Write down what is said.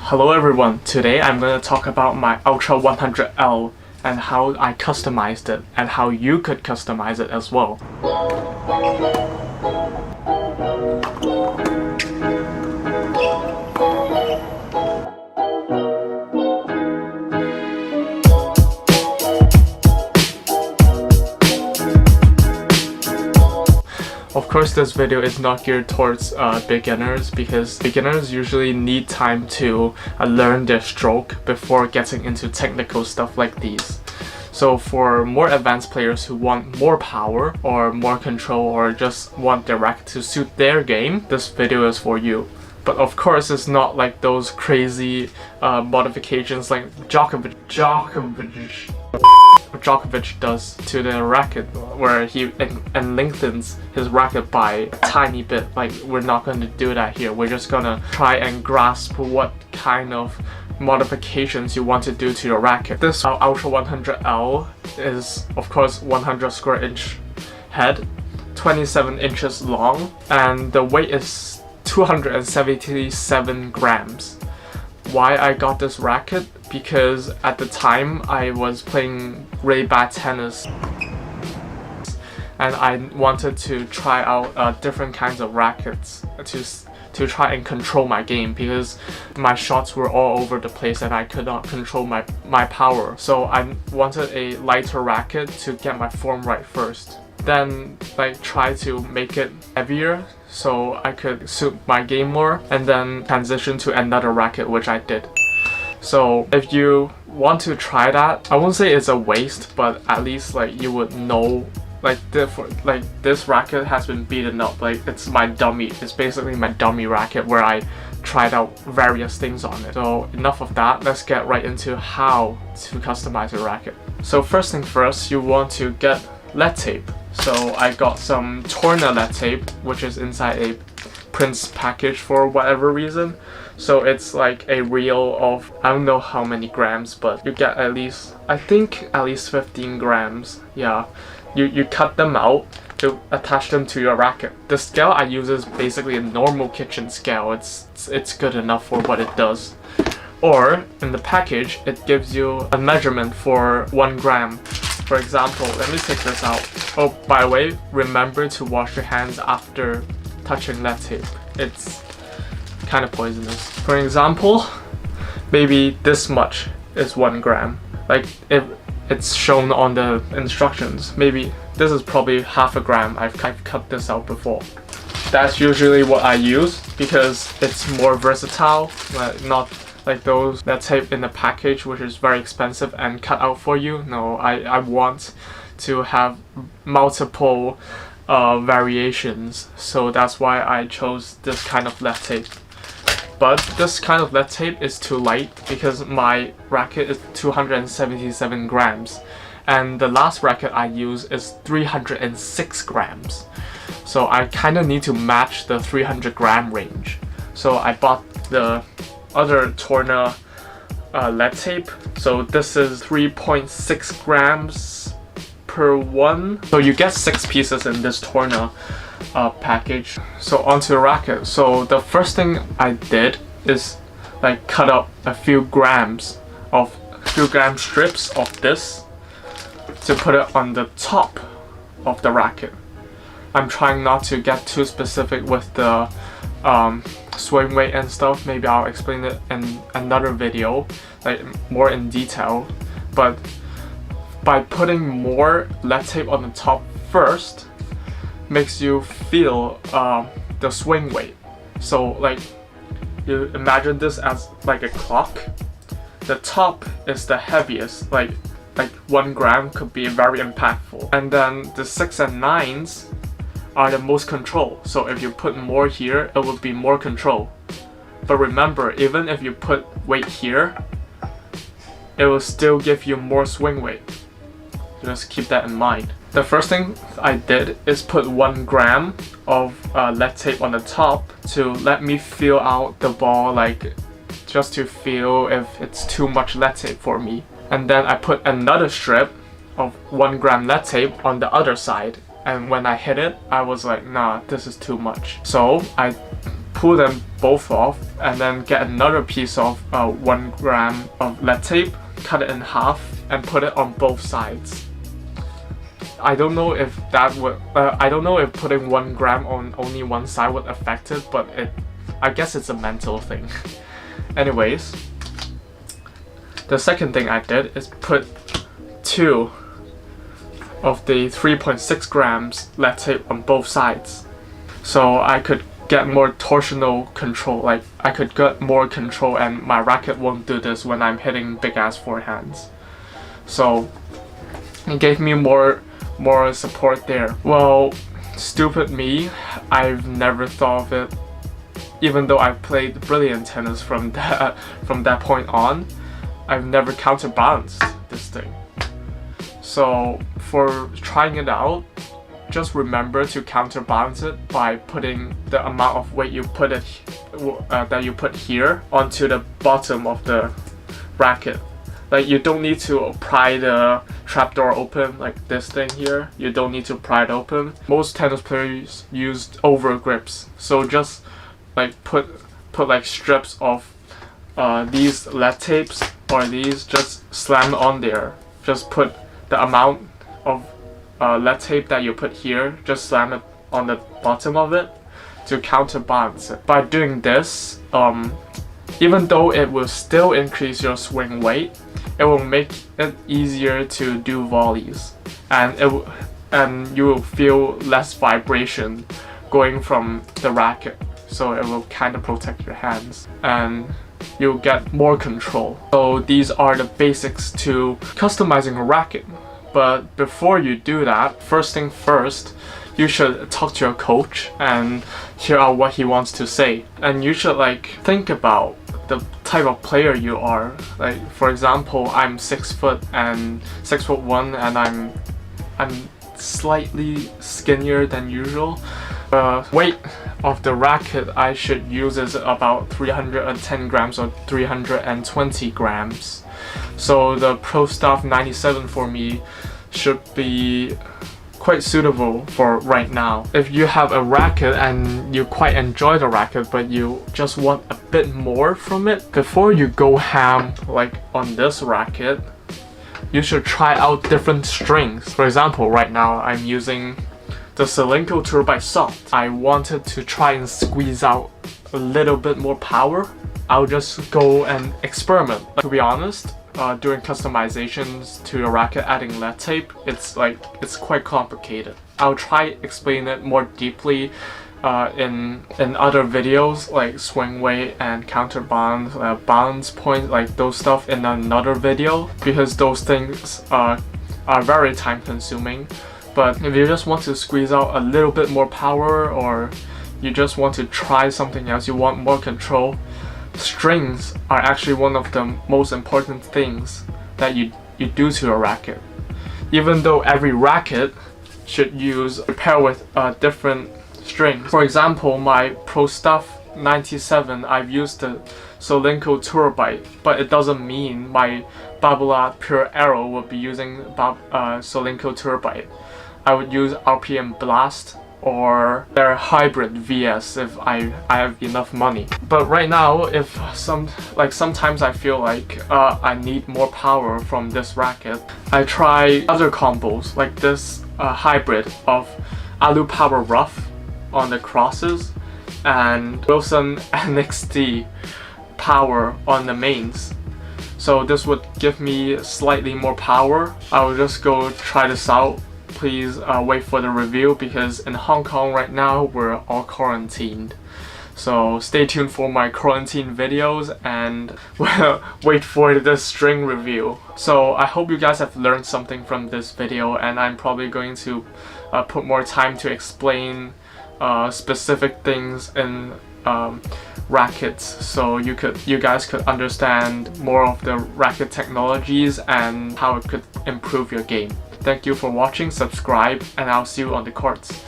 Hello everyone, today I'm going to talk about my Ultra 100L and how I customized it and how you could customize it as well. Of course, this video is not geared towards beginners because beginners usually need time to learn their stroke before getting into technical stuff like these. So for more advanced players who want more power or more control or just want their racket to suit their game, this video is for you. But of course, it's not like those crazy modifications like Djokovic does to the racket, where he lengthens his racket by a tiny bit. Like, we're not going to do that here. We're just gonna try and grasp what kind of modifications you want to do to your racket. This Ultra 100L is of course 100 square inch head, 27 inches long, and the weight is 277 grams. Why I got this racket? Because at the time I was playing really bad tennis and I wanted to try out different kinds of rackets to try and control my game, because my shots were all over the place and I could not control my power. So I wanted a lighter racket to get my form right first. Then try to make it heavier so I could suit my game more, and then transition to another racket, which I did. So if you want to try that, I won't say it's a waste, but at least you would know this racket has been beaten up. It's my dummy. It's basically my dummy racket where I tried out various things on it. So enough of that, let's get right into how to customize your racket. So first thing first, you want to get lead tape. So I got some Torna lead tape, which is inside a Prince package for whatever reason. So it's like a reel of, I don't know how many grams, but you get at least 15 grams. Yeah, you cut them out to attach them to your racket. The scale I use is basically a normal kitchen scale. It's good enough for what it does. Or in the package, it gives you a measurement for 1 gram. For example, let me take this out. Oh, by the way, remember to wash your hands after touching lead tape. It's kind of poisonous. For example, maybe this much is 1 gram. It's shown on the instructions. Maybe this is probably half a gram. I've cut this out before. That's usually what I use because it's more versatile, not like those lead tape in the package, which is very expensive and cut out for you. No, I want to have multiple variations, so that's why I chose this kind of lead tape. But this kind of lead tape is too light because my racket is 277 grams and the last racket I use is 306 grams. So I kind of need to match the 300 gram range. So I bought the other Torna lead tape. So this is 3.6 grams per one. So you get 6 pieces in this Torna package. So onto the racket. So the first thing I did is cut up a few gram strips of this to put it on the top of the racket. I'm trying not to get too specific with the swing weight and stuff. Maybe I'll explain it in another video, more in detail. But by putting more lead tape on the top first makes you feel the swing weight. So you imagine this as a clock. The top is the heaviest, like 1 gram could be very impactful, and then the 6 and 9s are the most control. So if you put more here, it will be more control. But remember, even if you put weight here, it will still give you more swing weight. Just keep that in mind. The first thing I did is put 1 gram of lead tape on the top to let me feel out the ball, just to feel if it's too much lead tape for me. And then I put another strip of 1 gram lead tape on the other side. And when I hit it, I was like, nah, this is too much. So I pull them both off, and then get another piece of 1 gram of lead tape, cut it in half, and put it on both sides. I don't know if that would, I don't know if putting 1 gram on only one side would affect it, but I guess it's a mental thing. Anyways, the second thing I did is put 2 of the 3.6 grams lead tape on both sides, so I could get more torsional control. Like, I could get more control, and my racket won't do this when I'm hitting big ass forehands. So it gave me more support there. Well, stupid me, I've never thought of it. Even though I've played brilliant tennis from that point on, I've never counterbalanced this thing. So for trying it out, just remember to counterbalance it by putting the amount of weight that you put here onto the bottom of the racket. Like, you don't need to pry the trapdoor open like this thing here. You don't need to pry it open. Most tennis players use over grips, so just like put like strips of these lead tapes or these, just slam on there. Just put the amount of lead tape that you put here, just slam it on the bottom of it to counterbalance it. By doing this, even though it will still increase your swing weight, it will make it easier to do volleys, and you will feel less vibration going from the racket, so it will kind of protect your hands and you'll get more control. So these are the basics to customizing a racket. But before you do that, first thing first, you should talk to your coach and hear out what he wants to say. And you should like think about the type of player you are. Like, for example, I'm 6'1" and I'm slightly skinnier than usual. The weight of the racket I should use is about 310 grams or 320 grams. So the Pro Staff 97 for me should be quite suitable for right now. If you have a racket and you quite enjoy the racket but you just want a bit more from it, before you go ham like on this racket, you should try out different strings. For example, right now I'm using the Solinco Tour by Soft. I wanted to try and squeeze out a little bit more power. I'll just go and experiment. To be honest, doing customizations to your racket, adding lead tape, it's quite complicated. I'll try explain it more deeply in other videos, like swing weight and counterbalance, balance point, like those stuff in another video, because those things are very time consuming. But if you just want to squeeze out a little bit more power, or you just want to try something else, you want more control, strings are actually one of the most important things that you do to a racket. Even though every racket should pair with different strings. For example, my Pro Staff 97, I've used the Solinco Tour Bite, but it doesn't mean my Babolat Pure Arrow would be using Solinco Tour Bite. I would use RPM Blast or their hybrid VS if I have enough money. But right now, sometimes I feel like I need more power from this racket, I try other combos like this hybrid of Alu Power Rough on the crosses and Wilson NXT Power on the mains. So this would give me slightly more power. I will just go try this out. Please wait for the review, because in Hong Kong right now we're all quarantined. So stay tuned for my quarantine videos and wait for the string review. So I hope you guys have learned something from this video, and I'm probably going to put more time to explain specific things in rackets, so you guys could understand more of the racket technologies and how it could improve your game. Thank you for watching, subscribe, and I'll see you on the courts.